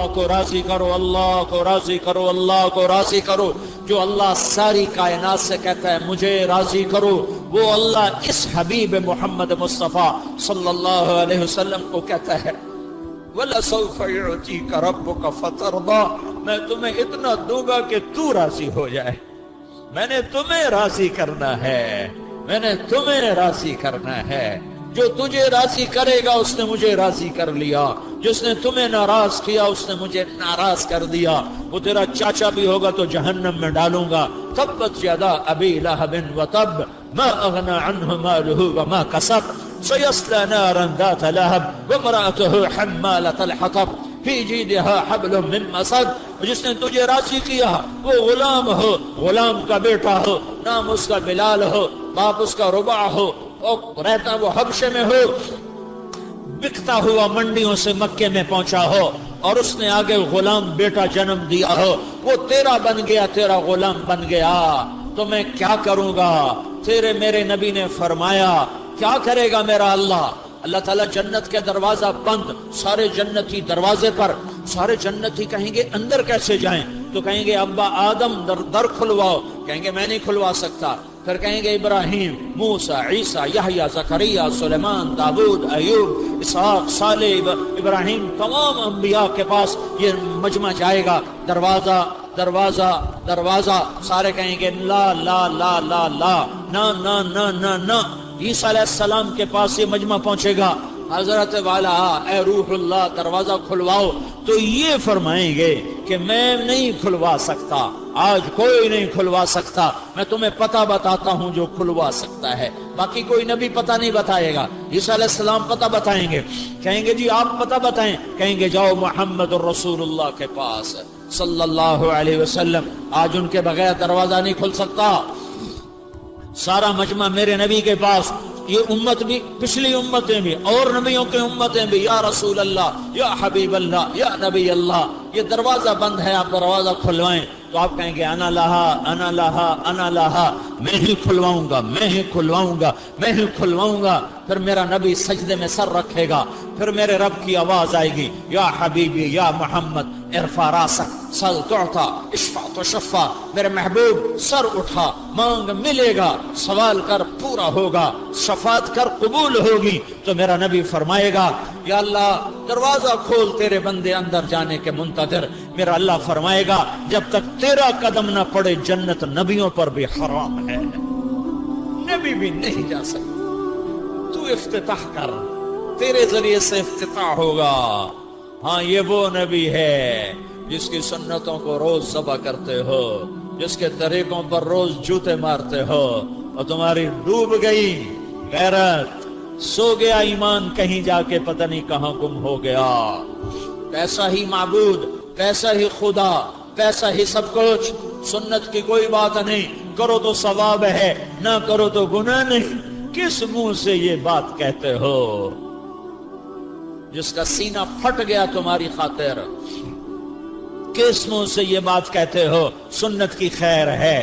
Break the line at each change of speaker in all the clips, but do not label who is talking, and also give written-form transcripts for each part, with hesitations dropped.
अल्लाह को राजी करो, अल्लाह को राजी करो, अल्लाह को राजी करो। जो अल्लाह सारी कायनात से कहता है मुझे राजी करो, वो अल्लाह इस हबीब मोहम्मद मुस्तफ़ा सल्लल्लाहु अलैहि वसल्लम को कहता है वलसौफ युअतीका रब्बुका फतरदा, मैं तुम्हें इतना दूंगा कि तू राजी हो जाए। मैंने तुम्हें राजी करना है, मैंने तुम्हें राजी करना है। जो तुझे राजी करेगा उसने मुझे राजी कर लिया, जिसने तुम्हें नाराज किया उसने मुझे नाराज कर दिया। वो तेरा चाचा भी होगा तो जहन्नम में डालूंगा। तब्बत यदा अबी लहबिन व तब मा अगना अन्हु मालुहु व मा कसब सयस्ला नारन ذات लहब व इम्राअतुहु हम्मालतल हतब फी जीदिहा हब्लुम मिन मसद। जिसने तुझे राजी किया वो गुलाम हो, गुलाम का बेटा हो, नाम उसका बिलाल हो, बाप उसका रुबा हो, और रहता वो हबशे में हो, बिकता हुआ मंडियों से मक्के में पहुंचा हो, और उसने आगे गुलाम बेटा जन्म दिया हो, वो तेरा बन गया, तेरा गुलाम बन गया, तो मैं क्या करूंगा? तेरे मेरे नबी ने फरमाया क्या करेगा मेरा अल्लाह? अल्लाह ताला जन्नत के दरवाजा बंद, सारे जन्नती दरवाजे पर, सारे जन्नती कहेंगे अंदर कैसे जाएं? तो कहेंगे अब्बा आदम दर खुलवाओ, कहेंगे मैं नहीं खुलवा सकता। फिर कहेंगे इब्राहिम, मूसा, ईसा, यहया, जकरिया, सुलेमान, दाऊद, अयूब, इसहाक, सालेह, इब्राहिम, तमाम अंबिया के पास ये मजमा जाएगा। दरवाजा दरवाजा दरवाजा, सारे कहेंगे ला ला ला ला ला, ना ना ना ना ना। ईसा अलैहिस्सलाम के पास ये मजमा पहुंचेगा, हजरत वाला ए रूहुल्लाह दरवाजा खुलवाओ, तो ये फरमाएंगे कि मैं नहीं खुलवा सकता, आज कोई नहीं खुलवा सकता, मैं तुम्हें पता बताता हूं जो खुलवा सकता है। बाकी कोई नबी पता नहीं बताएगा, ईसा अलैहिस्सलाम पता बताएंगे। कहेंगे जी आप पता बताएं, कहेंगे जाओ मोहम्मद रसूलुल्लाह के पास सल्लल्लाहु अलैहि वसल्लम, आज उनके बगैर दरवाजा नहीं खुल सकता। सारा मजमा मेरे नबी के पास, ये उम्मत भी, पिछली उम्मतें भी, और नबियों की उम्मतें भी, या रसूल अल्लाह, या हबीब अल्लाह, या नबी अल्लाह, ये दरवाजा बंद है, आप दरवाजा खुलवाएं। तो आप कहेंगे अना लहा अना लहा अना लहा, मैं ही खुलवाऊंगा, मैं ही खुलवाऊंगा, मैं ही खुलवाऊंगा। फिर मेरा नबी सजदे में सर रखेगा, फिर मेरे रब की आवाज आएगी या हबीबी या मोहम्मद इरफा रासक सल तुअता इशफा तो शफा, मेरे महबूब सर उठा मांग मिलेगा, सवाल कर पूरा होगा, शफात कर कबूल होगी। तो मेरा नबी फरमाएगा या अल्लाह दरवाजा खोल तेरे बंदे अंदर जाने के मुंतजर। मेरा अल्लाह फरमाएगा जब तक तेरा कदम न पड़े जन्नत नबियों पर भी हराम है, नबी भी नहीं जा सकते। तू इफ्तिताह कर, तेरे जरिए से इफ्तिताह होगा। हाँ ये वो नबी है जिसकी सुन्नतों को रोज ज़बह करते हो, जिसके तरीकों पर रोज जूते मारते हो, और तुम्हारी डूब गई गैरत, सो गया ईमान कहीं जाके पता नहीं कहां गुम हो गया। पैसा ही माबूद, पैसा ही खुदा, पैसा ही सब कुछ, सुन्नत की कोई बात नहीं, करो तो सवाब है, ना करो तो गुनाह नहीं। किस मुंह से ये बात कहते हो? जिसका सीना फट गया तुम्हारी खातिर, किस मुंह से ये बात कहते हो सुन्नत की खैर है?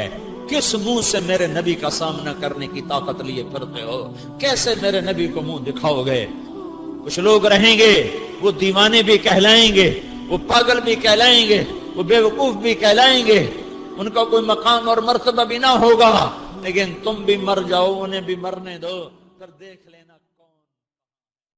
किस मुंह से मेरे नबी का सामना करने की ताकत लिए फिरते हो? कैसे मेरे नबी को मुंह दिखाओगे? कुछ लोग रहेंगे वो दीवाने भी कहलाएंगे, वो पागल भी कहलाएंगे, वो बेवकूफ भी कहलाएंगे, उनका कोई मकाम और मर्तबा भी ना होगा, लेकिन तुम भी मर जाओ, उन्हें भी मरने दो, फिर देख लेना।